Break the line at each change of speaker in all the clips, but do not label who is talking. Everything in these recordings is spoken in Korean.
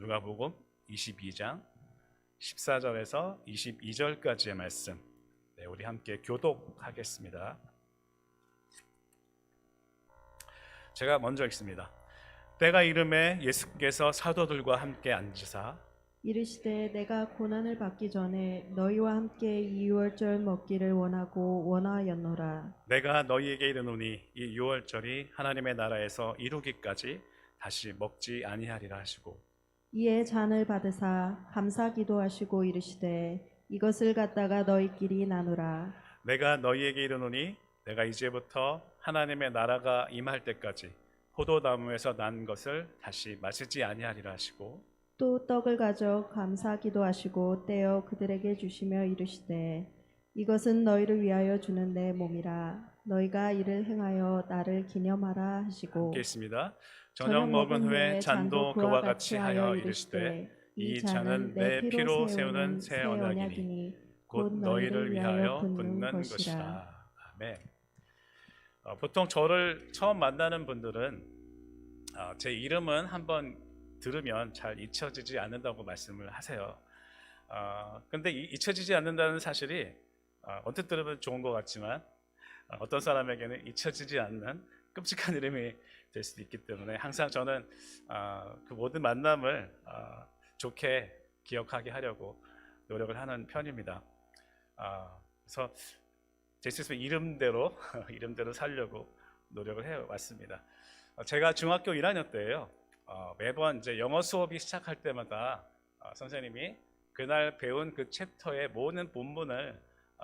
누가복음 22장 14절에서 22절까지의 말씀, 우리 함께 교독하겠습니다. 제가 먼저 읽습니다. 때가 이름에 예수께서 사도들과 함께 앉으사
이르시되 내가 고난을 받기 전에 너희와 함께 이 유월절 먹기를 원하고 원하였노라.
내가 너희에게 이르노니 이 유월절이 하나님의 나라에서 이루기까지 다시 먹지 아니하리라 하시고,
이에 잔을 받으사 감사 기도하시고 이르시되 이것을 갖다가 너희끼리 나누라.
내가 너희에게 이르노니 내가 이제부터 하나님의 나라가 임할 때까지 포도나무에서 난 것을 다시 마시지 아니하리라 하시고,
또 떡을 가져 감사 기도하시고 떼어 그들에게 주시며 이르시되 이것은 너희를 위하여 주는 내 몸이라. 너희가 이를 행하여 나를 기념하라 하시고,
함께 있습니다. 저녁 먹은 후에 잔도 그와 같이 하여 이르시되 이 잔은 내 피로 세우는 새 언약이니 곧 너희를 위하여 붓는 것이라. 아멘. 보통 저를 처음 만나는 분들은 제 이름은 한번 들으면 잘 잊혀지지 않는다고 말씀을 하세요. 근데 잊혀지지 않는다는 사실이 언뜻 들으면 좋은 것 같지만 어떤 사람에게는 잊혀지지 않는 끔찍한 이름이 될 수도 있기 때문에 항상 저는 그 모든 만남을 좋게 기억하게 하려고 노력을 하는 편입니다. 그래서 제 스스로 이름대로 살려고 노력을 해왔습니다. 제가 중학교 1학년 때예요. 매번 이제 영어 수업이 시작할 때마다 선생님이 그날 배운 그 챕터의 모든 본문을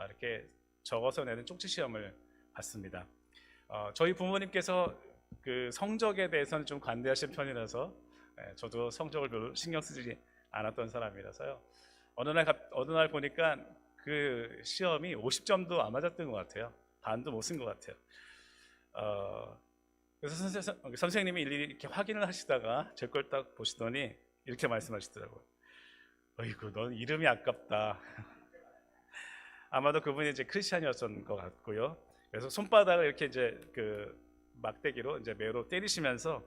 이렇게 적어서 내는 쪽지 시험을 봤습니다. 저희 부모님께서 그 성적에 대해서는 좀 관대하신 편이라서 저도 성적을 별로 신경 쓰지 않았던 사람이라서요. 어느 날 보니까 그 시험이 50점도 안 맞았던 것 같아요. 반도 못 쓴 것 같아요. 그래서 선생님이 일일이 이렇게 확인을 하시다가 제 걸 딱 보시더니 이렇게 말씀하시더라고요. 어이구, 넌 이름이 아깝다. 아마도 그분이 이제 크리스찬이었던 것 같고요. 그래서 손바닥을 이렇게 이제 그 막대기로 이제 매로 때리시면서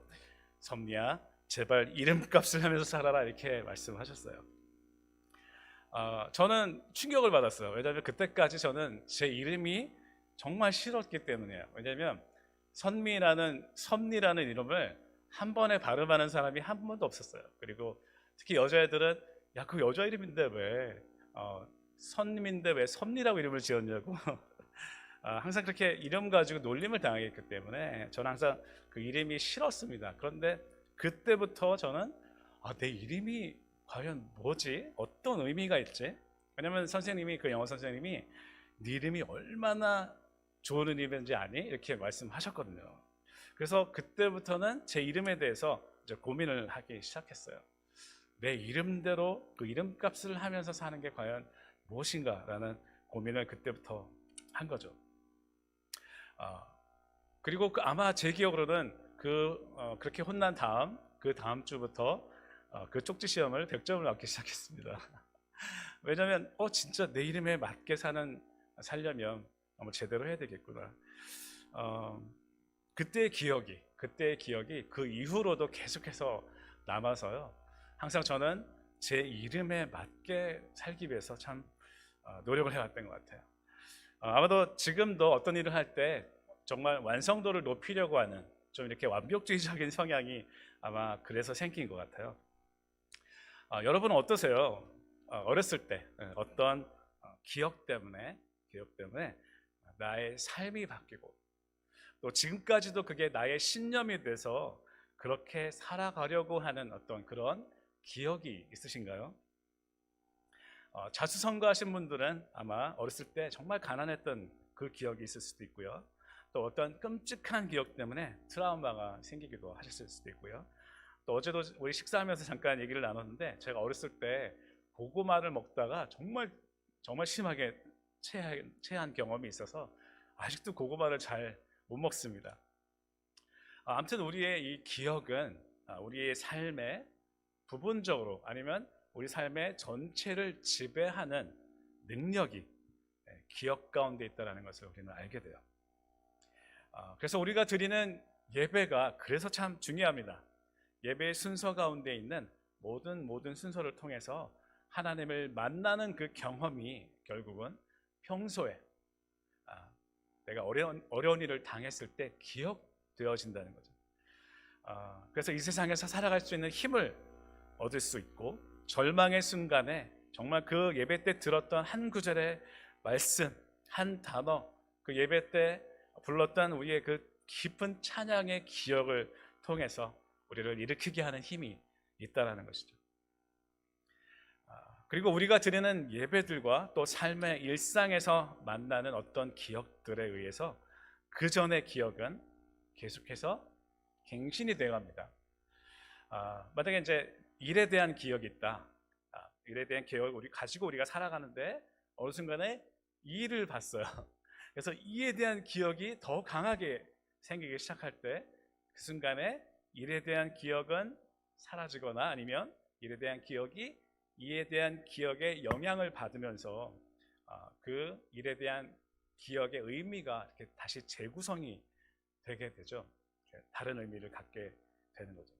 섭리야, 제발 이름값을 하면서 살아라, 이렇게 말씀하셨어요. 저는 충격을 받았어요. 왜냐하면 그때까지 저는 제 이름이 정말 싫었기 때문이에요. 왜냐하면 섭리라는 이름을 한 번에 발음하는 사람이 한 번도 없었어요. 그리고 특히 여자애들은 야, 그 여자 이름인데 왜 선님인데 왜 섭리라고 이름을 지었냐고 항상 그렇게 이름 가지고 놀림을 당했기 때문에 저는 항상 그 이름이 싫었습니다. 그런데 그때부터 저는 내 이름이 과연 뭐지? 어떤 의미가 있지? 왜냐면 선생님이, 그 영어 선생님이 네 이름이 얼마나 좋은 이름인지 아니? 이렇게 말씀하셨거든요. 그래서 그때부터는 제 이름에 대해서 이제 고민을 하기 시작했어요. 내 이름대로 그 이름값을 하면서 사는 게 과연 무엇인가라는 고민을 그때부터 한 거죠. 그리고 아마 제 기억으로는 그렇게 혼난 그 다음 주부터 그 쪽지 시험을 100점을 맞기 시작했습니다. 왜냐하면 진짜 내 이름에 맞게 살려면 제대로 해야 되겠구나. 그때의 기억이 그 이후로도 계속해서 남아서요. 항상 저는 제 이름에 맞게 살기 위해서 참 노력을 해왔던 것 같아요. 아마도 지금도 어떤 일을 할 때 정말 완성도를 높이려고 하는 좀 이렇게 완벽주의적인 성향이 아마 그래서 생긴 것 같아요. 여러분은 어떠세요? 어렸을 때 어떤 기억 때문에 나의 삶이 바뀌고 또 지금까지도 그게 나의 신념이 돼서 그렇게 살아가려고 하는 어떤 그런 기억이 있으신가요? 자수성가하신 분들은 아마 어렸을 때 정말 가난했던 그 기억이 있을 수도 있고요. 또 어떤 끔찍한 기억 때문에 트라우마가 생기기도 하셨을 수도 있고요. 또 어제도 우리 식사하면서 잠깐 얘기를 나눴는데 제가 어렸을 때 고구마를 먹다가 정말 심하게 체한 경험이 있어서 아직도 고구마를 잘 못 먹습니다. 아무튼 우리의 이 기억은 우리의 삶의 부분적으로 아니면 우리 삶의 전체를 지배하는 능력이 기억 가운데 있다는 것을 우리는 알게 돼요. 그래서 우리가 드리는 예배가 그래서 참 중요합니다. 예배의 순서 가운데 있는 모든 순서를 통해서 하나님을 만나는 그 경험이 결국은 평소에 내가 어려운 일을 당했을 때 기억되어진다는 거죠. 그래서 이 세상에서 살아갈 수 있는 힘을 얻을 수 있고, 절망의 순간에 정말 그 예배 때 들었던 한 구절의 말씀, 한 단어, 그 예배 때 불렀던 우리의 그 깊은 찬양의 기억을 통해서 우리를 일으키게 하는 힘이 있다라는 것이죠. 그리고 우리가 드리는 예배들과 또 삶의 일상에서 만나는 어떤 기억들에 의해서 그 전의 기억은 계속해서 갱신이 되어 갑니다. 만약에 이제 일에 대한 기억이 있다. 일에 대한 기억을 우리가 살아가는데 어느 순간에 이 일을 봤어요. 그래서 이에 대한 기억이 더 강하게 생기기 시작할 때 그 순간에 일에 대한 기억은 사라지거나 아니면 일에 대한 기억이 이에 대한 기억에 영향을 받으면서 그 일에 대한 기억의 의미가 이렇게 다시 재구성이 되게 되죠. 다른 의미를 갖게 되는 거죠.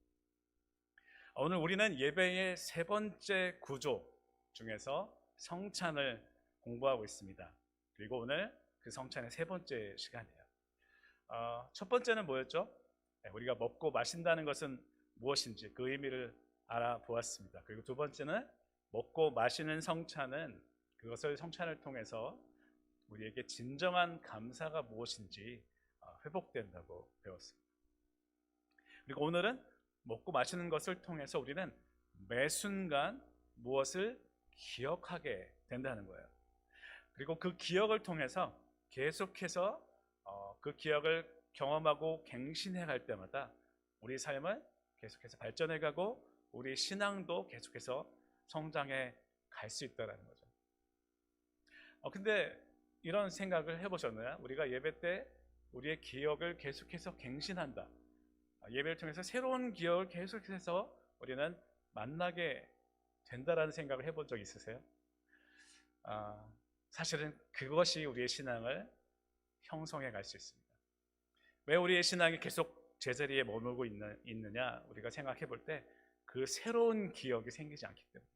오늘 우리는 예배의 세 번째 구조 중에서 성찬을 공부하고 있습니다. 그리고 오늘 그 성찬의 세 번째 시간이에요. 첫 번째는 뭐였죠? 우리가 먹고 마신다는 것은 무엇인지 그 의미를 알아보았습니다. 그리고 두 번째는 먹고 마시는 성찬은 그것을 성찬을 통해서 우리에게 진정한 감사가 무엇인지 회복된다고 배웠습니다. 그리고 오늘은 먹고 마시는 것을 통해서 우리는 매 순간 무엇을 기억하게 된다는 거예요. 그리고 그 기억을 통해서 계속해서 그 기억을 경험하고 갱신해 갈 때마다 우리 삶은 계속해서 발전해 가고 우리 신앙도 계속해서 성장해 갈 수 있다는 거죠. 근데 이런 생각을 해보셨나요? 우리가 예배 때 우리의 기억을 계속해서 갱신한다. 예배를 통해서 새로운 기억을 계속해서 우리는 만나게 된다라는 생각을 해본 적 있으세요? 사실은 그것이 우리의 신앙을 형성해 갈 수 있습니다. 왜 우리의 신앙이 계속 제자리에 머물고 있느냐? 우리가 생각해 볼 때 그 새로운 기억이 생기지 않기 때문에.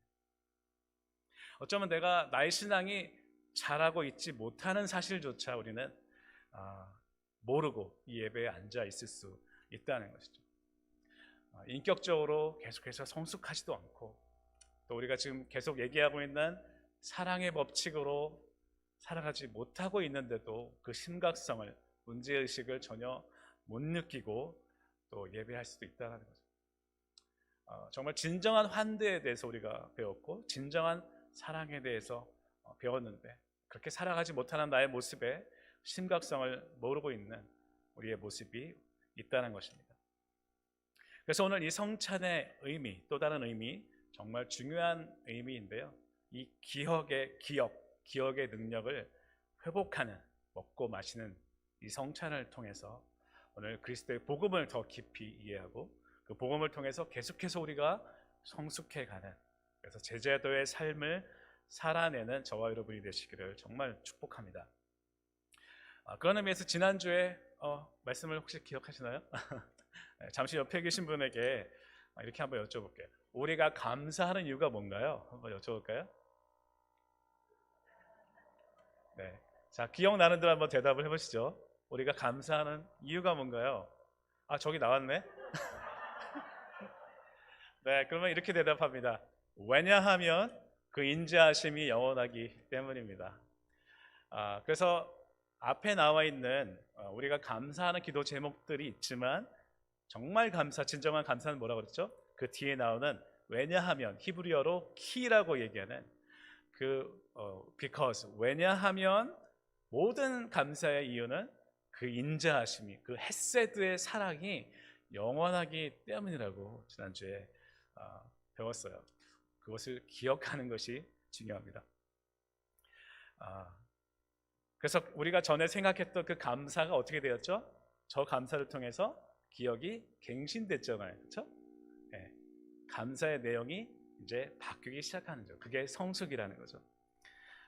어쩌면 내가 나의 신앙이 자라고 있지 못하는 사실조차 우리는 모르고 이 예배에 앉아 있을 수 있다는 것이죠. 인격적으로 계속해서 성숙하지도 않고 또 우리가 지금 계속 얘기하고 있는 사랑의 법칙으로 살아가지 못하고 있는데도 그 심각성을, 문제의식을 전혀 못 느끼고 또 예배할 수도 있다는 거죠. 정말 진정한 환대에 대해서 우리가 배웠고 진정한 사랑에 대해서 배웠는데 그렇게 살아가지 못하는 나의 모습에 심각성을 모르고 있는 우리의 모습이 있다는 것입니다. 그래서 오늘 이 성찬의 의미, 또 다른 의미, 정말 중요한 의미인데요. 이 기억의 능력을 회복하는, 먹고 마시는 이 성찬을 통해서 오늘 그리스도의 복음을 더 깊이 이해하고 그 복음을 통해서 계속해서 우리가 성숙해가는, 그래서 제자도의 삶을 살아내는 저와 여러분이 되시기를 정말 축복합니다. 그런 의미에서 지난주에 말씀을 혹시 기억하시나요? 잠시 옆에 계신 분에게 이렇게 한번 여쭤볼게요. 우리가 감사하는 이유가 뭔가요? 한번 여쭤볼까요? 네. 자, 기억나는 대로 한번 대답을 해보시죠. 우리가 감사하는 이유가 뭔가요? 저기 나왔네. 네, 그러면 이렇게 대답합니다. 왜냐하면 그 인자하심이 영원하기 때문입니다. 그래서 앞에 나와 있는 우리가 감사하는 기도 제목들이 있지만 정말 진정한 감사는 뭐라고 그랬죠? 그 뒤에 나오는 왜냐하면, 히브리어로 키라고 얘기하는 because, 왜냐하면 모든 감사의 이유는 그 인자하심이, 그 헤세드의 사랑이 영원하기 때문이라고 지난주에 배웠어요. 그것을 기억하는 것이 중요합니다. 그래서 우리가 전에 생각했던 그 감사가 어떻게 되었죠? 저 감사를 통해서 기억이 갱신됐잖아요. 그렇죠? 네. 감사의 내용이 이제 바뀌기 시작하는 거죠. 그게 성숙이라는 거죠.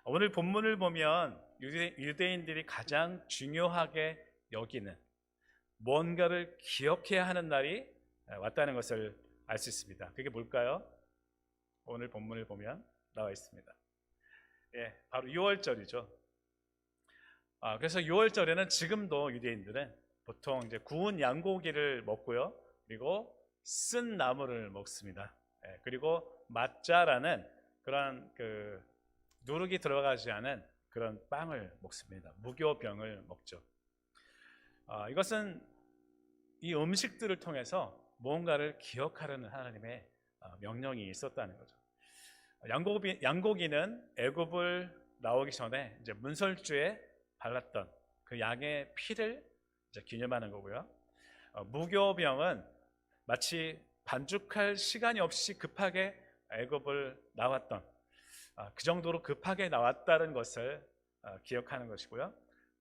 오늘 본문을 보면 유대인들이 가장 중요하게 여기는 뭔가를 기억해야 하는 날이 왔다는 것을 알 수 있습니다. 그게 뭘까요? 오늘 본문을 보면 나와 있습니다. 예, 바로 유월절이죠. 그래서 유월절에는 지금도 유대인들은 보통 이제 구운 양고기를 먹고요, 그리고 쓴 나물을 먹습니다. 예, 그리고 mat자라는 그런 누룩이 들어가지 않은 그런 빵을 먹습니다. 무교병을 먹죠. 이것은 이 음식들을 통해서 무언가를 기억하려는 하나님의 명령이 있었다는 거죠. 양고기는 애굽을 나오기 전에 이제 문설주에 발랐던 그 양의 피를 이제 기념하는 거고요. 무교병은 마치 반죽할 시간이 없이 급하게 애굽을 나왔던 그 정도로 급하게 나왔다는 것을 기억하는 것이고요.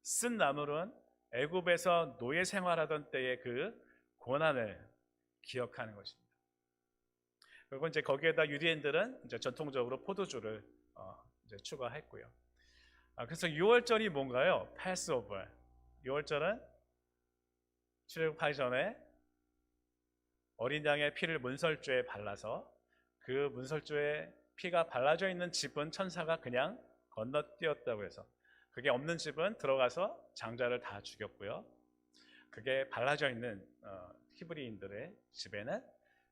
쓴 나물은 애굽에서 노예 생활하던 때의 그 고난을 기억하는 것입니다. 그리고 이제 거기에다 유대인들은 이제 전통적으로 포도주를 이제 추가했고요. 그래서 유월절이 뭔가요? 패스오버. 유월절은 출애굽하기 전에 어린 양의 피를 문설주에 발라서 그 문설주에 피가 발라져 있는 집은 천사가 그냥 건너뛰었다고 해서, 그게 없는 집은 들어가서 장자를 다 죽였고요. 그게 발라져 있는 히브리인들의 집에는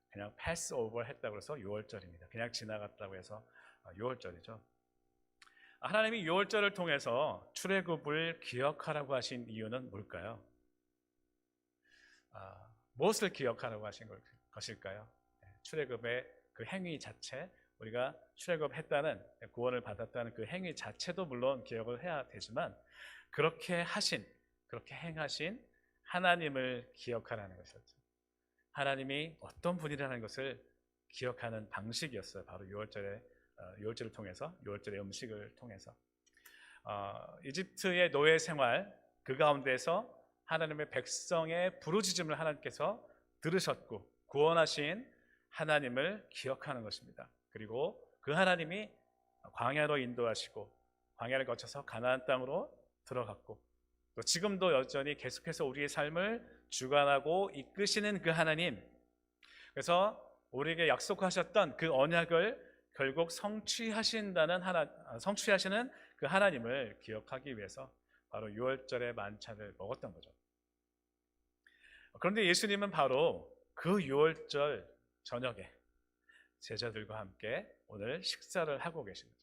그냥 패스오버 했다고 해서 유월절입니다. 그냥 지나갔다고 해서 유월절이죠. 하나님이 유월절을 통해서 출애굽을 기억하라고 하신 이유는 뭘까요? 무엇을 기억하라고 하신 것일까요? 출애굽의 그 행위 자체, 우리가 출애굽했다는, 구원을 받았다는 그 행위 자체도 물론 기억을 해야 되지만, 그렇게 행하신 하나님을 기억하라는 것이었죠. 하나님이 어떤 분이라는 것을 기억하는 방식이었어요. 바로 유월절을 통해서, 유월절의 음식을 통해서. 이집트의 노예 생활, 그 가운데서 하나님의 백성의 부르짖음을 하나님께서 들으셨고 구원하신 하나님을 기억하는 것입니다. 그리고 그 하나님이 광야로 인도하시고 광야를 거쳐서 가나안 땅으로 들어갔고, 또 지금도 여전히 계속해서 우리의 삶을 주관하고 이끄시는 그 하나님, 그래서 우리에게 약속하셨던 그 언약을 결국 성취하시는 그 하나님을 기억하기 위해서 바로 유월절의 만찬을 먹었던 거죠. 그런데 예수님은 바로 그 유월절 저녁에 제자들과 함께 오늘 식사를 하고 계신 거죠.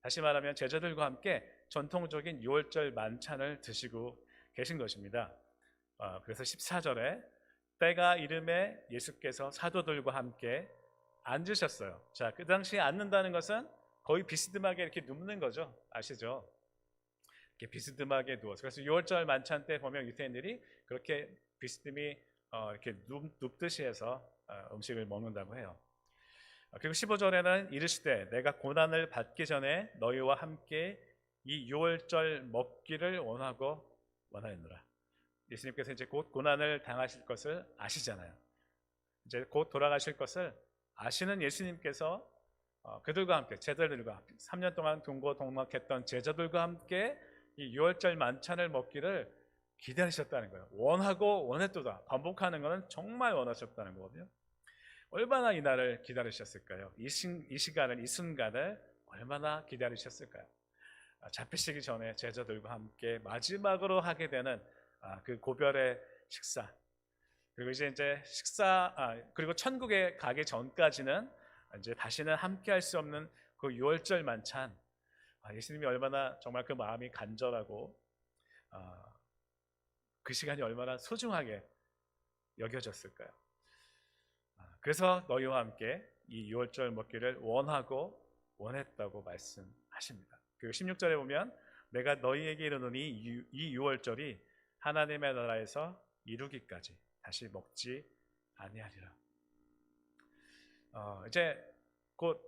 다시 말하면 제자들과 함께 전통적인 유월절 만찬을 드시고 계신 것입니다. 그래서 14절에 때가 이름에 예수께서 사도들과 함께 앉으셨어요. 자, 그 당시에 앉는다는 것은 거의 비스듬하게 이렇게 눕는 거죠. 아시죠? 이렇게 비스듬하게 누워서. 그래서 유월절 만찬 때 보면 유대인들이 그렇게 비스듬히 이렇게 눕듯이 해서 음식을 먹는다고 해요. 그리고 15절에는 이르시되 내가 고난을 받기 전에 너희와 함께 이 유월절 먹기를 원하였노라. 예수님께서 이제 곧 고난을 당하실 것을 아시잖아요. 이제 곧 돌아가실 것을 아시는 예수님께서 그들과 함께, 제자들과 3년 동안 동고동락했던 제자들과 함께 이 유월절 만찬을 먹기를 기다리셨다는 거예요. 원하고 원했도다. 반복하는 것은 정말 원하셨다는 거거든요. 얼마나 이 날을 기다리셨을까요? 이 시간을, 이 순간을 얼마나 기다리셨을까요? 잡히시기 전에 제자들과 함께 마지막으로 하게 되는 그 고별의 식사, 그리고 이제 그리고 천국에 가기 전까지는 이제 다시는 함께 할 수 없는 그 유월절 만찬, 예수님이 얼마나 정말 그 마음이 간절하고 그 시간이 얼마나 소중하게 여겨졌을까요? 그래서 너희와 함께 이 유월절 먹기를 원하고 원했다고 말씀하십니다. 그리고 16절에 보면 내가 너희에게 이르노니 이 유월절이 하나님의 나라에서 이루기까지 다시 먹지 아니하리라. 이제 곧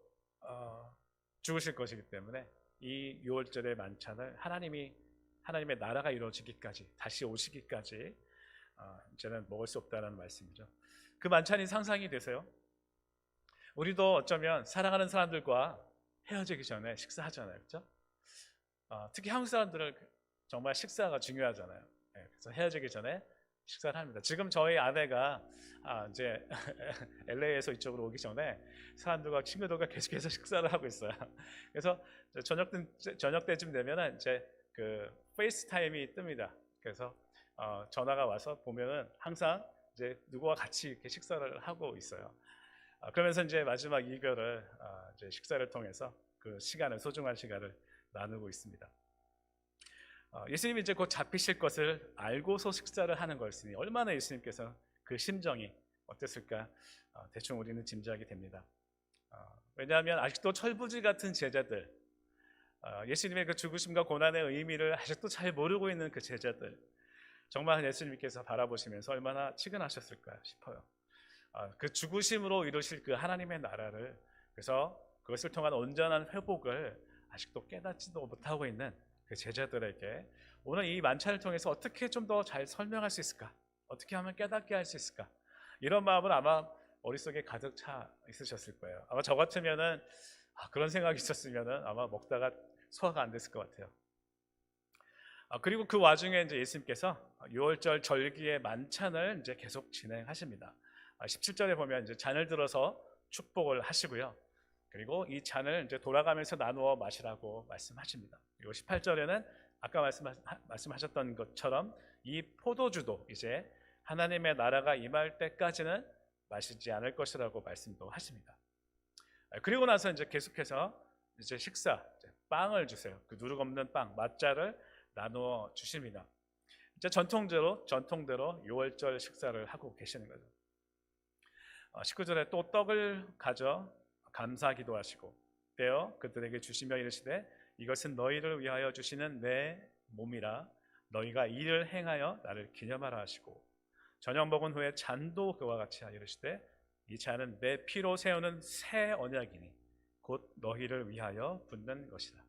죽으실 것이기 때문에 이 유월절의 만찬을 하나님의 나라가 이루어지기까지, 다시 오시기까지 이제는 먹을 수 없다는 말씀이죠. 그 만찬이 상상이 되세요? 우리도 어쩌면 사랑하는 사람들과 헤어지기 전에 식사하잖아요, 그렇죠? 특히 한국 사람들은 정말 식사가 중요하잖아요. 그래서 헤어지기 전에 식사를 합니다. 지금 저희 아내가 이제 LA에서 이쪽으로 오기 전에 사람들과 친구들과 계속해서 식사를 하고 있어요. 그래서 저녁 때쯤 되면은 이제 그 페이스타임이 뜹니다. 그래서 전화가 와서 보면은 항상 이제 누구와 같이 이렇게 식사를 하고 있어요. 그러면서 이제 마지막 이별을 이제 식사를 통해서 그 시간을 소중한 시간을 나누고 있습니다. 예수님이 이제 곧 잡히실 것을 알고서 식사를 하는 것이니 얼마나 예수님께서 그 심정이 어땠을까 대충 우리는 짐작이 됩니다. 왜냐하면 아직도 철부지 같은 제자들, 예수님의 그 죽으심과 고난의 의미를 아직도 잘 모르고 있는 그 제자들, 정말 예수님께서 바라보시면서 얼마나 치근하셨을까 싶어요. 그 죽으심으로 이루실 그 하나님의 나라를, 그래서 그것을 통한 온전한 회복을 아직도 깨닫지도 못하고 있는 그 제자들에게 오늘 이 만찬을 통해서 어떻게 좀 더 잘 설명할 수 있을까? 어떻게 하면 깨닫게 할 수 있을까? 이런 마음은 아마 머릿속에 가득 차 있으셨을 거예요. 아마 저 같으면은 그런 생각이 있었으면은 아마 먹다가 소화가 안 됐을 것 같아요. 그리고 그 와중에 이제 예수님께서 6월절 절기의 만찬을 이제 계속 진행하십니다. 17절에 보면 이제 잔을 들어서 축복을 하시고요. 그리고 이 잔을 이제 돌아가면서 나누어 마시라고 말씀하십니다. 그리고 18절에는 아까 말씀하셨던 것처럼 이 포도주도 이제 하나님의 나라가 임할 때까지는 마시지 않을 것이라고 말씀도 하십니다. 그리고 나서 이제 계속해서 이제 식사, 빵을 주세요. 그 누룩 없는 빵, 맛자를 나누어 주십니다. 이제 전통대로 6월절 식사를 하고 계시는 거죠. 19절에 또 떡을 가져 감사 기도하시고 떼어 그들에게 주시며 이르시되 이것은 너희를 위하여 주시는 내 몸이라 너희가 이를 행하여 나를 기념하라 하시고 저녁 먹은 후에 잔도 그와 같이 하여 이르시되 이 잔은 내 피로 세우는 새 언약이니 곧 너희를 위하여 붓는 것이다.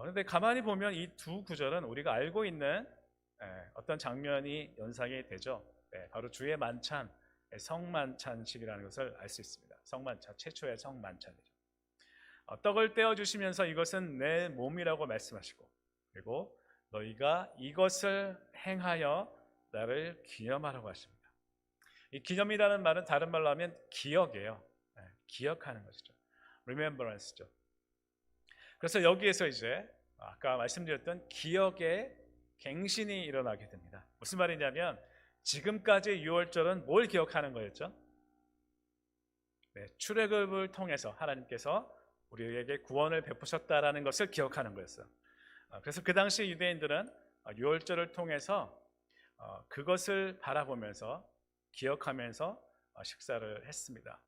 그런데 가만히 보면 이 두 구절은 우리가 알고 있는 어떤 장면이 연상이 되죠. 바로 주의 만찬, 성만찬식이라는 것을 알 수 있습니다. 성만찬, 최초의 성만찬이죠. 떡을 떼어 주시면서 이것은 내 몸이라고 말씀하시고 그리고 너희가 이것을 행하여 나를 기념하라고 하십니다. 이 기념이라는 말은 다른 말로 하면 기억이에요. 기억하는 것이죠. remembrance죠. 그래서 여기에서 이제 아까 말씀드렸던 기억의 갱신이 일어나게 됩니다. 무슨 말이냐면 지금까지 6월절은 뭘 기억하는 거였죠? 출애굽을 통해서 하나님께서 우리에게 구원을 베푸셨다라는 것을 기억하는 거였어요. 그래서 그 당시 유대인들은 6월절을 통해서 그것을 바라보면서 기억하면서 식사를 했습니다.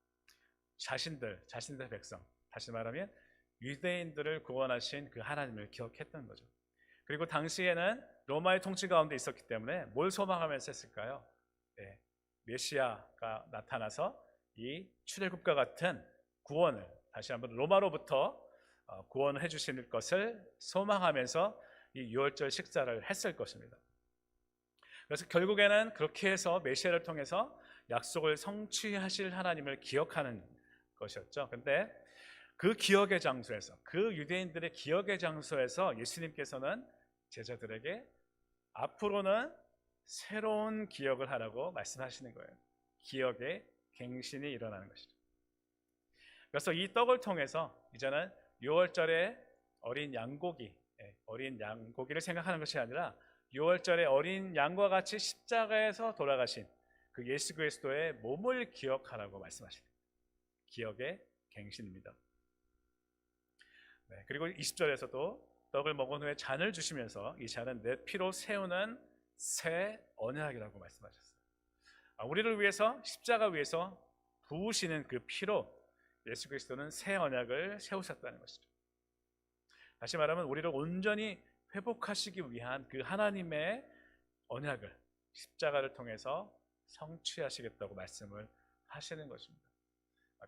자신들 백성, 다시 말하면 유대인들을 구원하신 그 하나님을 기억했던 거죠. 그리고 당시에는 로마의 통치 가운데 있었기 때문에 뭘 소망하면서 했을까요? 메시아가 나타나서 이 출애굽과 같은 구원을 다시 한번 로마로부터 구원을 해주실 것을 소망하면서 이 6월절 식사를 했을 것입니다. 그래서 결국에는 그렇게 해서 메시아를 통해서 약속을 성취하실 하나님을 기억하는 것이었죠. 근데 그 기억의 장소에서, 그 유대인들의 기억의 장소에서 예수님께서는 제자들에게 앞으로는 새로운 기억을 하라고 말씀하시는 거예요. 기억의 갱신이 일어나는 것이죠. 그래서 이 떡을 통해서 이제는 6월절의 어린 양고기를 생각하는 것이 아니라 6월절의 어린 양과 같이 십자가에서 돌아가신 그 예수 그리스도의 몸을 기억하라고 말씀하십니다. 기억의 갱신입니다. 그리고 20절에서도 떡을 먹은 후에 잔을 주시면서 이 잔은 내 피로 세우는 새 언약이라고 말씀하셨어요. 우리를 위해서 십자가 위에서 부으시는 그 피로 예수 그리스도는 새 언약을 세우셨다는 것이죠. 다시 말하면 우리를 온전히 회복하시기 위한 그 하나님의 언약을 십자가를 통해서 성취하시겠다고 말씀을 하시는 것입니다.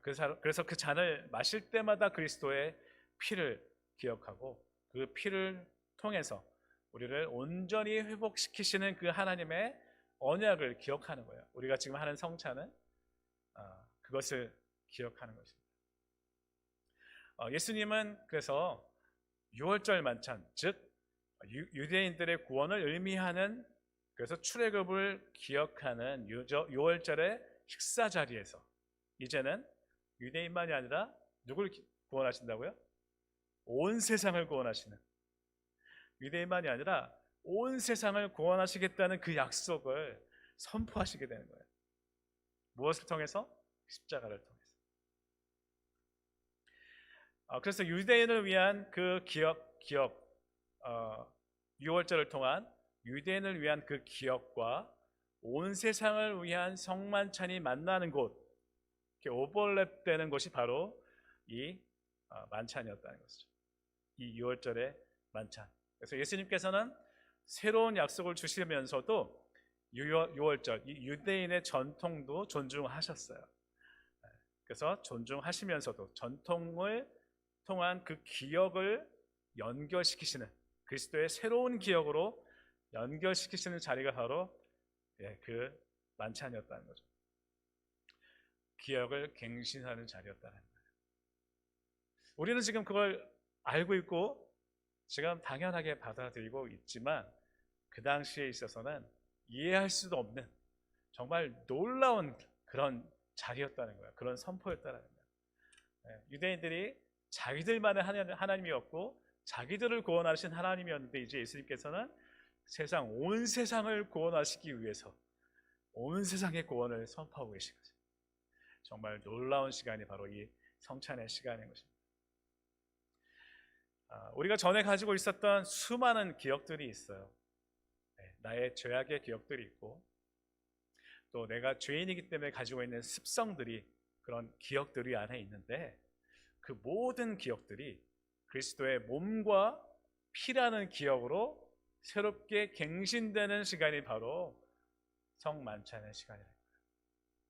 그래서 그 잔을 마실 때마다 그리스도의 피를 기억하고 그 피를 통해서 우리를 온전히 회복시키시는 그 하나님의 언약을 기억하는 거예요. 우리가 지금 하는 성찬은 그것을 기억하는 것입니다. 예수님은 그래서 6월절 만찬, 즉 유대인들의 구원을 의미하는 그래서 출애굽을 기억하는 유월절의 식사 자리에서 이제는 유대인만이 아니라 누굴 구원하신다고요? 온 세상을 구원하시는, 유대인만이 아니라 온 세상을 구원하시겠다는 그 약속을 선포하시게 되는 거예요. 무엇을 통해서? 십자가를 통해서. 그래서 유대인을 위한 그 유월절을 통한 유대인을 위한 그 기억과 온 세상을 위한 성만찬이 만나는 곳, 이렇게 오버랩되는 곳이 바로 이 만찬이었다는 것이죠. 이 유월절의 만찬. 그래서 예수님께서는 새로운 약속을 주시면서도 유월절, 이 유대인의 전통도 존중하셨어요. 그래서 존중하시면서도 전통을 통한 그 기억을 연결시키시는, 그리스도의 새로운 기억으로 연결시키시는 자리가 바로 그 만찬이었다는 거죠. 기억을 갱신하는 자리였다는 거예요. 우리는 지금 그걸 알고 있고 지금 당연하게 받아들이고 있지만 그 당시에 있어서는 이해할 수도 없는 정말 놀라운 그런 자리였다는 거예요. 그런 선포였다는 거예요. 유대인들이 자기들만의 하나님이었고 자기들을 구원하신 하나님이었는데 이제 예수님께서는 온 세상을 구원하시기 위해서 온 세상의 구원을 선포하고 계신 거죠. 정말 놀라운 시간이 바로 이 성찬의 시간인 것입니다. 우리가 전에 가지고 있었던 수많은 기억들이 있어요. 나의 죄악의 기억들이 있고 또 내가 죄인이기 때문에 가지고 있는 습성들이 그런 기억들이 안에 있는데 그 모든 기억들이 그리스도의 몸과 피라는 기억으로 새롭게 갱신되는 시간이 바로 성만찬의 시간이라는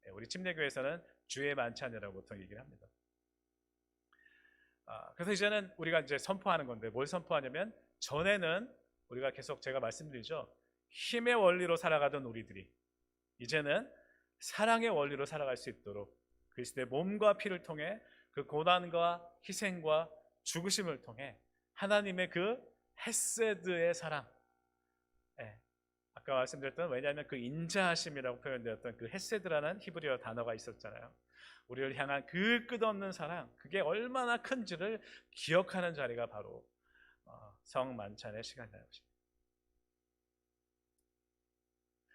거예요. 우리 침례교회에서는 주의 만찬이라고 보통 얘기를 합니다. 그래서 이제는 우리가 이제 선포하는 건데 뭘 선포하냐면 전에는 우리가 계속 제가 말씀드리죠. 힘의 원리로 살아가던 우리들이 이제는 사랑의 원리로 살아갈 수 있도록 그리스도의 몸과 피를 통해 그 고난과 희생과 죽으심을 통해 하나님의 그 헤세드의 사랑, 아까 말씀드렸던 왜냐하면 그 인자하심이라고 표현되었던 그 헤세드라는 히브리어 단어가 있었잖아요. 우리를 향한 그 끝없는 사랑, 그게 얼마나 큰지를 기억하는 자리가 바로 성만찬의 시간이라는 것입니다.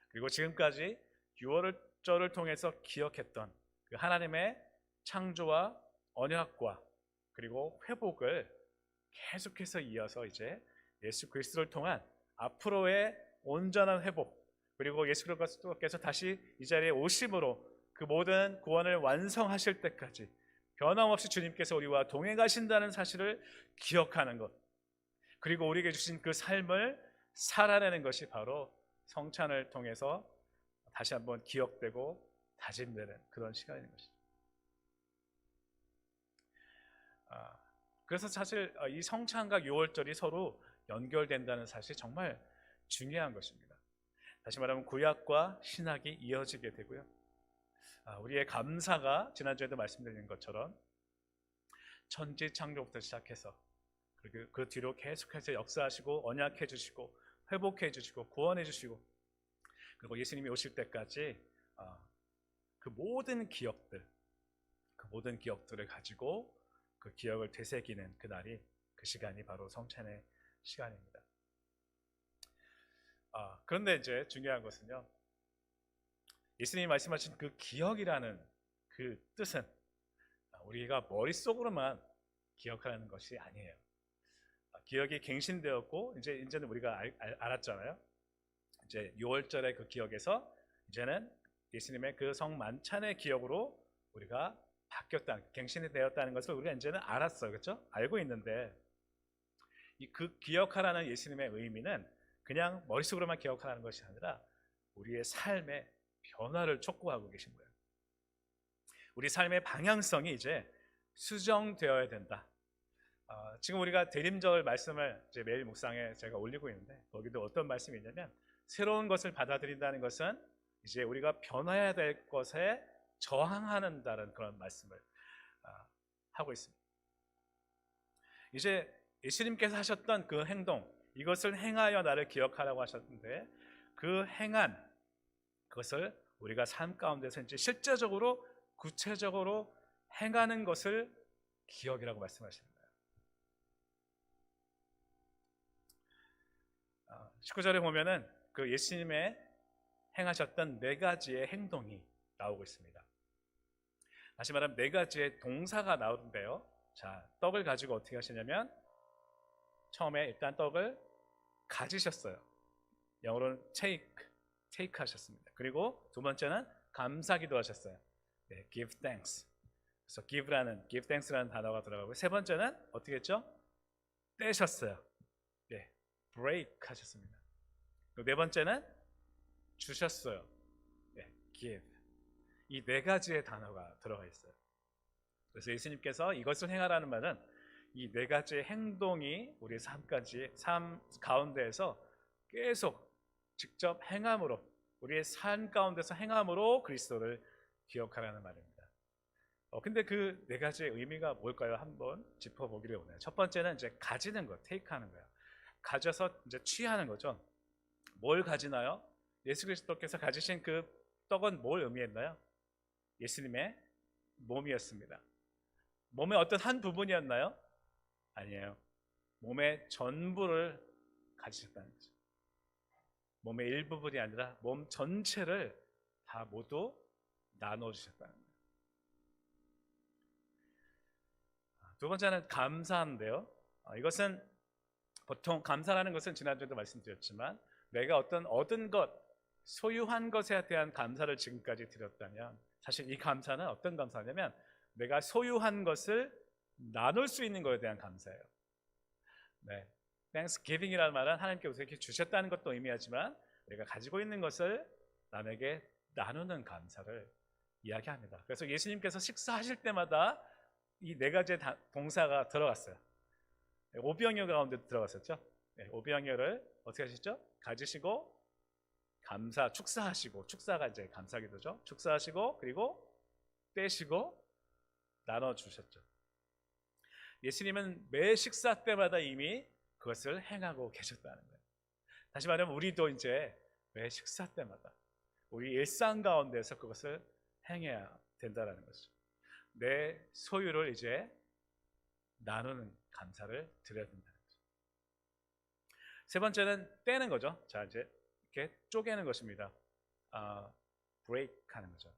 그리고 지금까지 유월절을 통해서 기억했던 그 하나님의 창조와 언약과 그리고 회복을 계속해서 이어서 이제 예수 그리스도를 통한 앞으로의 온전한 회복 그리고 예수 그리스도께서 다시 이 자리에 오심으로 그 모든 구원을 완성하실 때까지 변함없이 주님께서 우리와 동행하신다는 사실을 기억하는 것 그리고 우리에게 주신 그 삶을 살아내는 것이 바로 성찬을 통해서 다시 한번 기억되고 다짐되는 그런 시간인 것이죠. 그래서 사실 이 성찬과 유월절이 서로 연결된다는 사실이 정말 중요한 것입니다. 다시 말하면 구약과 신약이 이어지게 되고요. 우리의 감사가 지난주에도 말씀드린 것처럼 천지 창조부터 시작해서 그리고 그 뒤로 계속해서 역사하시고 언약해 주시고 회복해 주시고 구원해 주시고 그리고 예수님이 오실 때까지 그 모든 기억들을 가지고 그 기억을 되새기는 그날이 그 시간이 바로 성찬의 시간입니다. 그런데 이제 중요한 것은요. 예수님이 말씀하신 그 기억이라는 그 뜻은 우리가 머릿속으로만 기억하는 것이 아니에요. 기억이 갱신되었고 이제는 우리가 알았잖아요. 이제 유월절의 그 기억에서 이제는 예수님의 그 성만찬의 기억으로 우리가 바뀌었다, 갱신이 되었다는 것을 우리가 이제는 알았어요. 그렇죠? 알고 있는데 그 기억하라는 예수님의 의미는 그냥 머릿속으로만 기억하라는 것이 아니라 우리의 삶의 변화를 촉구하고 계신 거예요. 우리 삶의 방향성이 이제 수정되어야 된다. 지금 우리가 대림절 말씀을 이제 매일 묵상에 제가 올리고 있는데 거기도 어떤 말씀이 있냐면 새로운 것을 받아들인다는 것은 이제 우리가 변화해야 될 것에 저항하는다는 그런 말씀을 하고 있습니다. 이제 예수님께서 하셨던 그 행동, 이것을 행하여 나를 기억하라고 하셨는데 그 행한 그것을 우리가 삶 가운데서 이제 실제적으로 구체적으로 행하는 것을 기억이라고 말씀하시는 거예요. 19절에 보면은 그 예수님의 행하셨던 네 가지의 행동이 나오고 있습니다. 다시 말하면 네 가지의 동사가 나오는데요. 자, 떡을 가지고 어떻게 하시냐면 처음에 일단 떡을 가지셨어요. 영어로는 take 하셨습니다. 그리고 두 번째는 감사기도 하셨어요. 네, give thanks. 그래서 give thanks라는 단어가 들어가고 세 번째는 어떻게 했죠? 떼셨어요. 네, break 하셨습니다. 네 번째는 주셨어요. 네, give. 이 네 가지의 단어가 들어가 있어요. 그래서 예수님께서 이것을 행하라는 말은 이 네 가지의 행동이 우리의 삶 가운데에서 계속 직접 행함으로 우리의 삶 가운데서 행함으로 그리스도를 기억하라는 말입니다. 근데 그 네 가지의 의미가 뭘까요? 한번 짚어보기를 원해요. 첫 번째는 이제 가지는 거, 테이크하는 거예요. 가져서 이제 취하는 거죠. 뭘 가지나요? 예수 그리스도께서 가지신 그 떡은 뭘 의미했나요? 예수님의 몸이었습니다. 몸의 어떤 한 부분이었나요? 아니에요. 몸의 전부를 가지셨다는 거죠. 몸의 일부분이 아니라 몸 전체를 다 모두 나눠주셨다는 거예요. 두 번째는 감사인데요. 이것은 보통 감사라는 것은 지난주에도 말씀드렸지만 내가 어떤 얻은 것, 소유한 것에 대한 감사를 지금까지 드렸다면 사실 이 감사는 어떤 감사냐면 내가 소유한 것을 나눌 수 있는 것에 대한 감사예요. 네. Thanksgiving이라는 말은 하나님께 우리에게 주셨다는 것도 의미하지만 우리가 가지고 있는 것을 남에게 나누는 감사를 이야기합니다. 그래서 예수님께서 식사하실 때마다 이 네 가지의 동사가 들어갔어요. 오병이어 가운데 들어갔었죠. 네, 오병이어를 어떻게 하셨죠? 가지시고 감사, 축사하시고, 축사가 이제 감사기도죠. 축사하시고 그리고 떼시고 나눠주셨죠. 예수님은 매 식사 때마다 이미 그것을 행하고 계셨다는 거예요. 다시 말하면 우리도 이제 매 식사 때마다 우리 일상 가운데서 그것을 행해야 된다는 거죠. 내 소유를 이제 나누는 감사를 드려야 된다는 거죠. 세 번째는 떼는 거죠. 자, 이제 이렇게 쪼개는 것입니다. break 하는 거죠.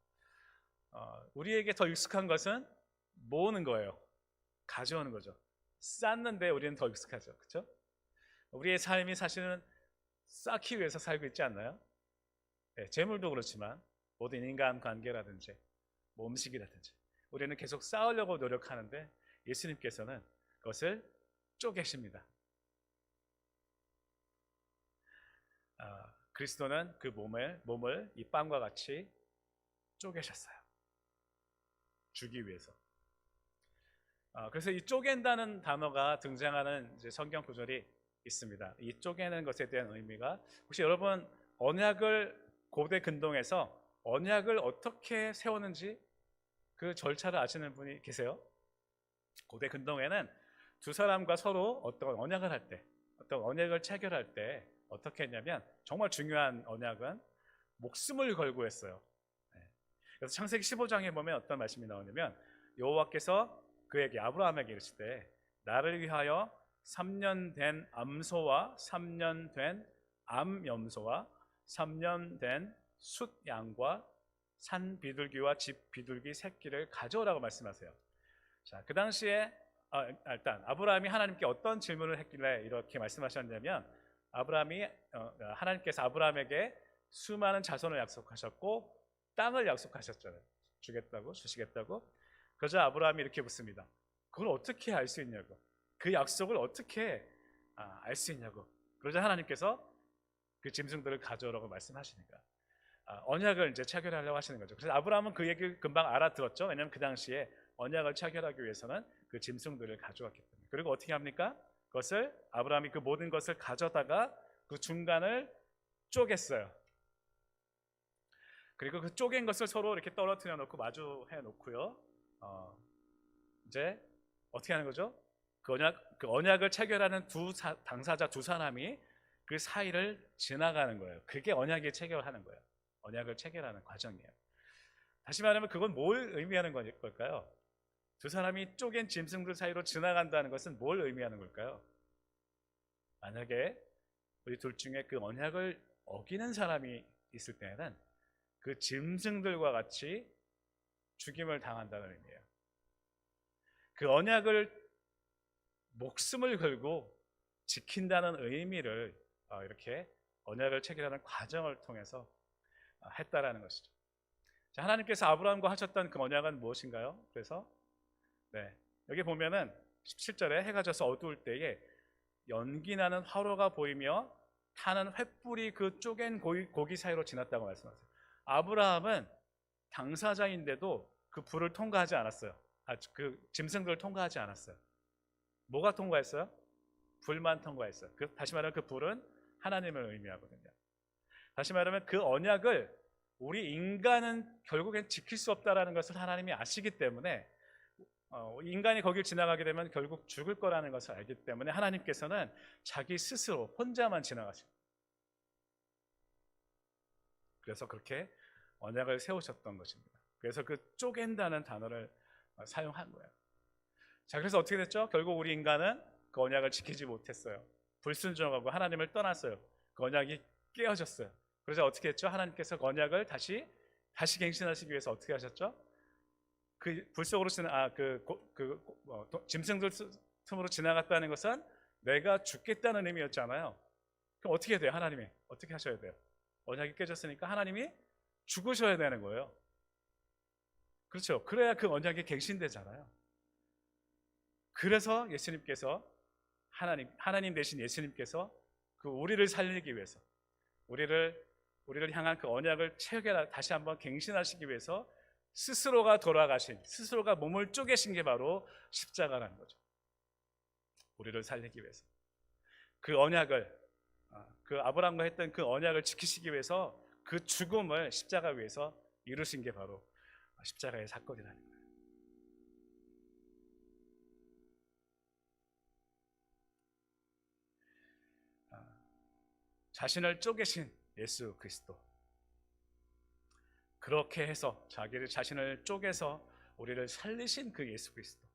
우리에게 더 익숙한 것은 모으는 거예요. 가져오는 거죠. 쌓는데 우리는 더 익숙하죠. 그렇죠? 우리의 삶이 사실은 쌓기 위해서 살고 있지 않나요? 네, 재물도 그렇지만 모든 인간관계라든지 뭐 음식이라든지 우리는 계속 쌓으려고 노력하는데 예수님께서는 그것을 쪼개십니다. 그리스도는 그 몸을 이 빵과 같이 쪼개셨어요. 주기 위해서. 그래서 이 쪼갠다는 단어가 등장하는 이제 성경 구절이 있습니다. 이 쪼개는 것에 대한 의미가 혹시 여러분 언약을 고대 근동에서 언약을 어떻게 세웠는지 그 절차를 아시는 분이 계세요? 고대 근동에는 두 사람과 서로 어떤 언약을 할 때, 어떤 언약을 체결할 때 어떻게 했냐면 정말 중요한 언약은 목숨을 걸고 했어요. 그래서 창세기 15장에 보면 어떤 말씀이 나오냐면 여호와께서 그에게 아브라함에게 이르시되 나를 위하여 3년 된 암소와 3년 된 암염소와 3년 된 숫양과 산 비둘기와 집 비둘기 새끼를 가져오라고 말씀하세요. 자, 그 당시에 일단 아브라함이 하나님께 어떤 질문을 했길래 이렇게 말씀하셨냐면 아브라함이 하나님께서 아브라함에게 수많은 자손을 약속하셨고 땅을 약속하셨잖아요. 주시겠다고. 그러자 아브라함이 이렇게 묻습니다. 그걸 어떻게 알 수 있냐고. 그 약속을 어떻게 알 수 있냐고. 그러자 하나님께서 그 짐승들을 가져오라고 말씀하시니까 언약을 이제 체결하려고 하시는 거죠. 그래서 아브라함은 그 얘기를 금방 알아들었죠. 왜냐하면 그 당시에 언약을 체결하기 위해서는 그 짐승들을 가져왔기 때문에. 그리고 어떻게 합니까? 그것을 아브라함이 그 모든 것을 가져다가 그 중간을 쪼갰어요. 그리고 그 쪼갠 것을 서로 이렇게 떨어뜨려 놓고 마주해 놓고요. 이제 어떻게 하는 거죠? 그 언약을 체결하는 당사자 두 사람이 그 사이를 지나가는 거예요. 그게 언약의 체결하는 거예요. 언약을 체결하는 과정이에요. 다시 말하면 그건 뭘 의미하는 걸까요? 두 사람이 쪼갠 짐승들 사이로 지나간다는 것은 뭘 의미하는 걸까요? 만약에 우리 둘 중에 그 언약을 어기는 사람이 있을 때에는 그 짐승들과 같이 죽임을 당한다는 의미예요. 그 언약을 목숨을 걸고 지킨다는 의미를 이렇게 언약을 체결하는 과정을 통해서 했다라는 것이죠. 자, 하나님께서 아브라함과 하셨던 그 언약은 무엇인가요? 그래서 여기 보면은 17절에 해가 져서 어두울 때에 연기나는 화로가 보이며 타는 횃불이 그 쪼갠 고기 사이로 지났다고 말씀하세요. 아브라함은 당사자인데도 그 불을 통과하지 않았어요. 그 짐승들을 통과하지 않았어요. 뭐가 통과했어요? 불만 통과했어요. 다시 말하면 그 불은 하나님을 의미하거든요. 다시 말하면 그 언약을 우리 인간은 결국엔 지킬 수 없다라는 것을 하나님이 아시기 때문에 인간이 거길 지나가게 되면 결국 죽을 거라는 것을 알기 때문에 하나님께서는 자기 스스로 혼자만 지나가십니다. 그래서 그렇게 언약을 세우셨던 것입니다. 그래서 그 쪼갠다는 단어를 사용한 거예요. 자, 그래서 어떻게 됐죠? 결국 우리 인간은 그 언약을 지키지 못했어요. 불순종하고 하나님을 떠났어요. 그 언약이 깨어졌어요. 그래서 어떻게 했죠? 하나님께서 그 언약을 다시 갱신하시기 위해서 어떻게 하셨죠? 그 불 속으로 짐승들 틈으로 지나갔다는 것은 내가 죽겠다는 의미였잖아요. 그럼 어떻게 해야 돼요? 하나님이 어떻게 하셔야 돼요? 언약이 깨졌으니까 하나님이 죽으셔야 되는 거예요. 그렇죠? 그래야 그 언약이 갱신되잖아요. 그래서 예수님께서 하나님 대신 예수님께서 그 우리를 살리기 위해서 우리를 향한 그 언약을 다시 한번 갱신하시기 위해서 스스로가 돌아가신, 스스로가 몸을 쪼개신 게 바로 십자가라는 거죠. 우리를 살리기 위해서 그 언약을 그 아브라함과 했던 그 언약을 지키시기 위해서 그 죽음을 십자가 위에서 이루신 게 바로 십자가의 사건이라는 거예요. 자신을 쪼개신 예수 그리스도, 그렇게 해서 자신을 쪼개서 우리를 살리신 그 예수 그리스도,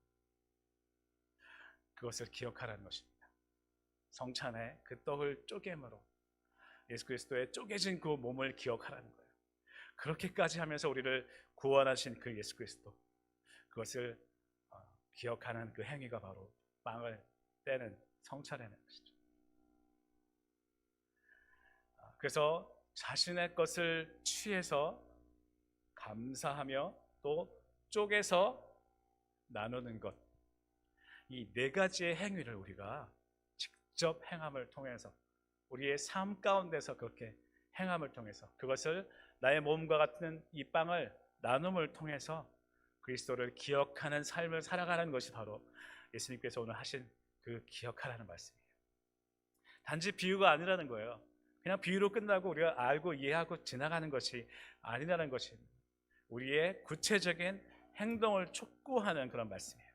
그것을 기억하라는 것입니다. 성찬에 그 떡을 쪼개므로 예수 그리스도의 쪼개진 그 몸을 기억하라는 거예요. 그렇게까지 하면서 우리를 구원하신 그 예수 그리스도, 그것을 기억하는 그 행위가 바로 빵을 떼는 성찬이라는 것이죠. 그래서 자신의 것을 취해서 감사하며 또 쪼개서 나누는 것, 이 네 가지의 행위를 우리가 직접 행함을 통해서 우리의 삶 가운데서 그렇게 행함을 통해서 그것을 나의 몸과 같은 이 빵을 나눔을 통해서 그리스도를 기억하는 삶을 살아가는 것이 바로 예수님께서 오늘 하신 그 기억하라는 말씀이에요. 단지 비유가 아니라는 거예요. 그냥 비유로 끝나고 우리가 알고 이해하고 지나가는 것이 아니라는 것입니다. 우리의 구체적인 행동을 촉구하는 그런 말씀이에요.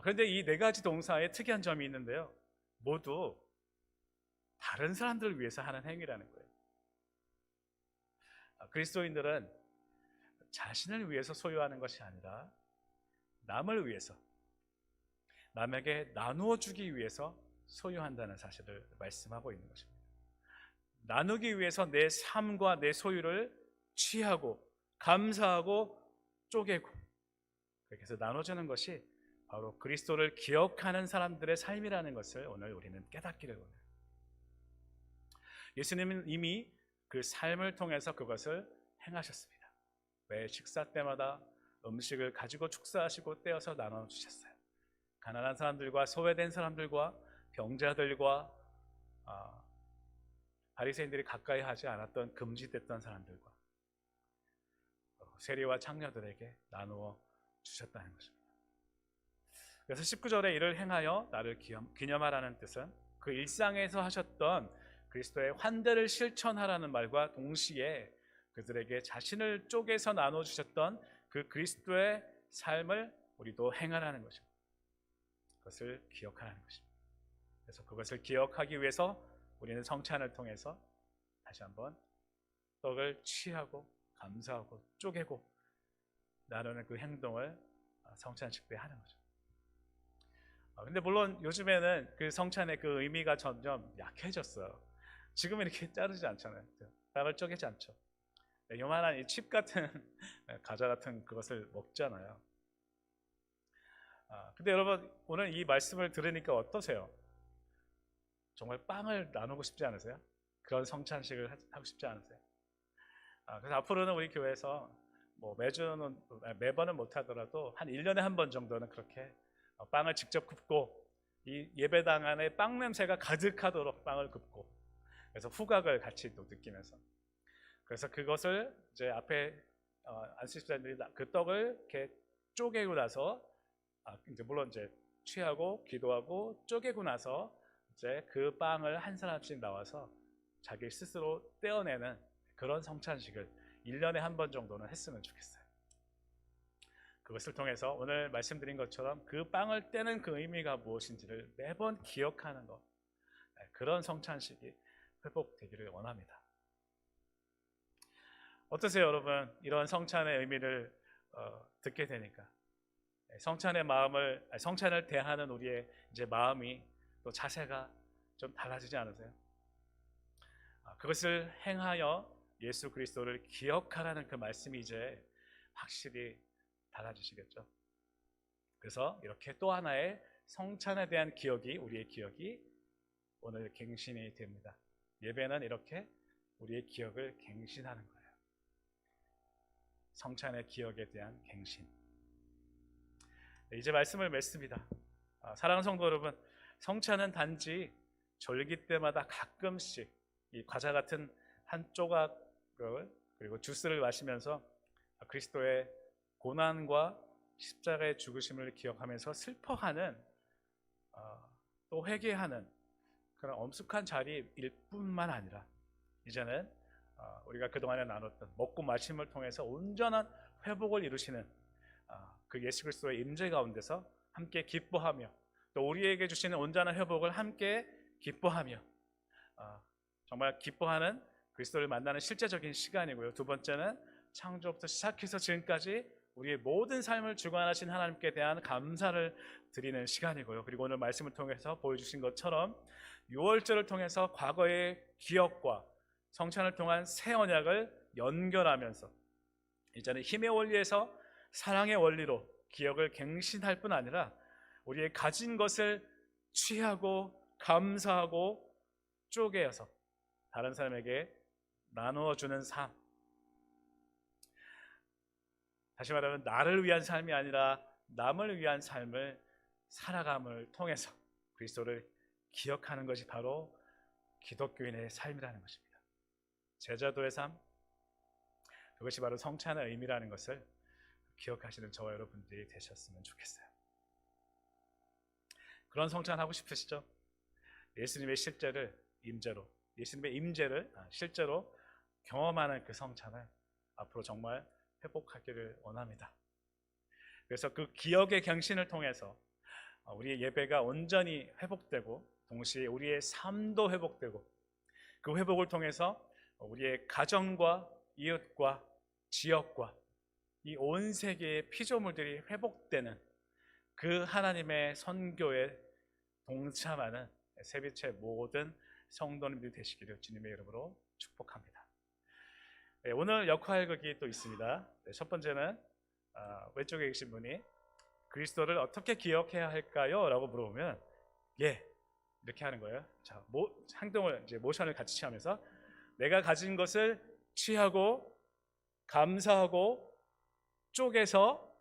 그런데 이 네 가지 동사에 특이한 점이 있는데요, 모두 다른 사람들을 위해서 하는 행위라는 거예요. 그리스도인들은 자신을 위해서 소유하는 것이 아니라 남을 위해서, 남에게 나누어 주기 위해서 소유한다는 사실을 말씀하고 있는 것입니다. 나누기 위해서 내 삶과 내 소유를 취하고 감사하고 쪼개고 그렇게 해서 나눠주는 것이 바로 그리스도를 기억하는 사람들의 삶이라는 것을 오늘 우리는 깨닫기를 원해요. 예수님은 이미 그 삶을 통해서 그것을 행하셨습니다. 매 식사 때마다 음식을 가지고 축사하시고 떼어서 나눠주셨어요. 가난한 사람들과 소외된 사람들과 병자들과 바리새인들이 가까이 하지 않았던 금지됐던 사람들과 세리와 창녀들에게 나누어 주셨다는 것입니다. 그래서 19절에 이를 행하여 나를 기념하라는 뜻은 그 일상에서 하셨던 그리스도의 환대를 실천하라는 말과 동시에 그들에게 자신을 쪼개서 나눠주셨던 그 그리스도의 삶을 우리도 행하라는 것입니다. 그것을 기억하라는 것입니다. 그래서 그것을 기억하기 위해서 우리는 성찬을 통해서 다시 한번 떡을 취하고 감사하고 쪼개고 나누는 그 행동을 성찬 식대에 하는 거죠. 근데 물론 요즘에는 그 성찬의 그 의미가 점점 약해졌어요. 지금은 이렇게 자르지 않잖아요. 빵을 쪼개지 않죠. 요만한 이 칩 같은 과자 같은 그것을 먹잖아요. 근데 여러분 오늘 이 말씀을 들으니까 어떠세요? 정말 빵을 나누고 싶지 않으세요? 그런 성찬식을 하고 싶지 않으세요? 그래서 앞으로는 우리 교회에서 뭐 매번은 못하더라도 한 1년에 한 번 정도는 그렇게 빵을 직접 굽고 이 예배당 안에 빵 냄새가 가득하도록 빵을 굽고 그래서 후각을 같이 또 느끼면서 그래서 그것을 이제 앞에 안식자들이 그 떡을 이렇게 쪼개고 나서 이제 물론 이제 취하고 기도하고 쪼개고 나서 이제 그 빵을 한 사람씩 나와서 자기 스스로 떼어내는 그런 성찬식을 1년에 한 번 정도는 했으면 좋겠어요. 그것을 통해서 오늘 말씀드린 것처럼 그 빵을 떼는 그 의미가 무엇인지를 매번 기억하는 것, 그런 성찬식이 회복되기를 원합니다. 어떠세요, 여러분? 이런 성찬의 의미를 듣게 되니까 성찬을 대하는 우리의 이제 마음이 또 자세가 좀 달라지지 않으세요? 그것을 행하여 예수 그리스도를 기억하라는 그 말씀이 이제 확실히 달라지시겠죠. 그래서 이렇게 또 하나의 성찬에 대한 기억이 우리의 기억이 오늘 갱신이 됩니다. 예배는 이렇게 우리의 기억을 갱신하는 거예요. 성찬의 기억에 대한 갱신. 이제 말씀을 맺습니다. 사랑하는 성도 여러분, 성찬은 단지 절기 때마다 가끔씩 이 과자 같은 한 조각을 그리고 주스를 마시면서 그리스도의 고난과 십자가의 죽으심을 기억하면서 슬퍼하는 또 회개하는 그런 엄숙한 자리일 뿐만 아니라 이제는 우리가 그동안에 나눴던 먹고 마심을 통해서 온전한 회복을 이루시는 그 예수 그리스도의 임재 가운데서 함께 기뻐하며 또 우리에게 주시는 온전한 회복을 함께 기뻐하며 정말 기뻐하는 그리스도를 만나는 실제적인 시간이고요. 두 번째는 창조부터 시작해서 지금까지 우리의 모든 삶을 주관하신 하나님께 대한 감사를 드리는 시간이고요. 그리고 오늘 말씀을 통해서 보여주신 것처럼 유월절을 통해서 과거의 기억과 성찬을 통한 새 언약을 연결하면서 이제는 힘의 원리에서 사랑의 원리로 기억을 갱신할 뿐 아니라 우리의 가진 것을 취하고 감사하고 쪼개어서 다른 사람에게 나누어주는 삶, 다시 말하면 나를 위한 삶이 아니라 남을 위한 삶을 살아감을 통해서 그리스도를 기억하는 것이 바로 기독교인의 삶이라는 것입니다. 제자도의 삶, 그것이 바로 성찬의 의미라는 것을 기억하시는 저와 여러분들이 되셨으면 좋겠어요. 그런 성찬 하고 싶으시죠? 예수님의 임재를 실제로 경험하는 그 성찬을 앞으로 정말 회복하기를 원합니다. 그래서 그 기억의 갱신을 통해서 우리의 예배가 온전히 회복되고 동시에 우리의 삶도 회복되고 그 회복을 통해서 우리의 가정과 이웃과 지역과 이 온 세계의 피조물들이 회복되는 그 하나님의 선교에 동참하는 세빛의 모든 성도님들이 되시기를 주님의 이름으로 축복합니다. 오늘 역할극이 또 있습니다. 첫 번째는 왼쪽에 계신 분이 그리스도를 어떻게 기억해야 할까요? 라고 물어보면 이렇게 하는 거예요. 자, 행동을 이제 모션을 같이 취하면서 내가 가진 것을 취하고 감사하고 쪼개서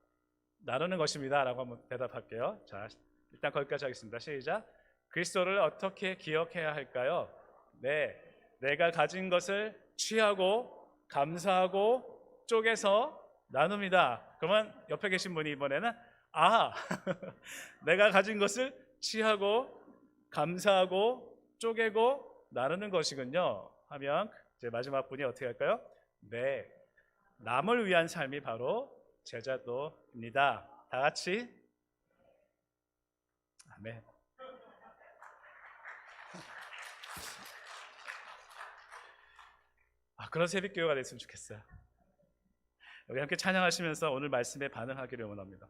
나누는 것입니다. 라고 한번 대답할게요. 자, 일단 거기까지 하겠습니다. 시작. 그리스도를 어떻게 기억해야 할까요? 네, 내가 가진 것을 취하고 감사하고 쪼개서 나눕니다. 그러면 옆에 계신 분이 이번에는 내가 가진 것을 취하고 감사하고 쪼개고 나누는 것이군요 하면 이제 마지막 분이 어떻게 할까요? 네, 남을 위한 삶이 바로 제자도입니다. 다 같이 아멘. 그런 새벽교회가 됐으면 좋겠어요. 우리 함께 찬양하시면서 오늘 말씀에 반응하기를 원합니다.